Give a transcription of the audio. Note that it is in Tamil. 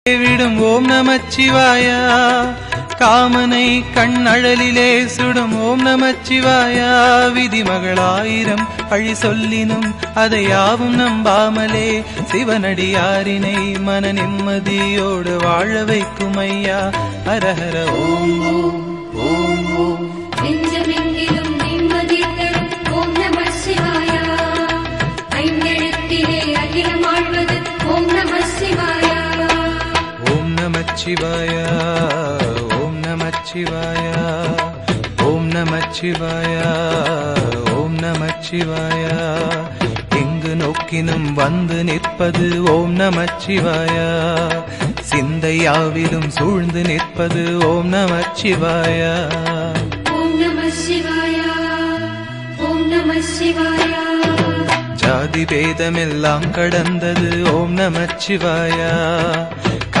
விடும் ஓம் நமச்சிவாயா. காமனை கண்ணழலிலே சுடும் ஓம் நமச்சிவாயா. விதிமகளாயிரம் பழி சொல்லினும் அதை யாவும் நம்பாமலே சிவனடியாரினை மன நிம்மதியோடு வாழ வைக்கும் ஐயா. ஹரஹர ஓம் ஓம் ஓம் ஓம். நெஞ்சமெங்கிலும் நிம்மதி தரும் ஓம் நம சிவாயா. ஐந்தெழுத்திலே அகிலம் ஆழ்வது ஓம் நம சிவாயா. ஓம் நமச்சிவாயா ஓம் நமச்சிவாயா ஓம் நமச்சிவாயா ஓம் நமச்சிவாயா. எங்கு நோக்கினும் வந்து நிற்பது ஓம் நமச்சிவாயா. சிந்தையாவிலும் சூழ்ந்து நிற்பது ஓம் நமச்சிவாயா. ஓம் நம சிவாயா ஓம் நம சிவாயா. ஜாதி பேதமெல்லாம் கடந்தது ஓம் நமச்சிவாயா.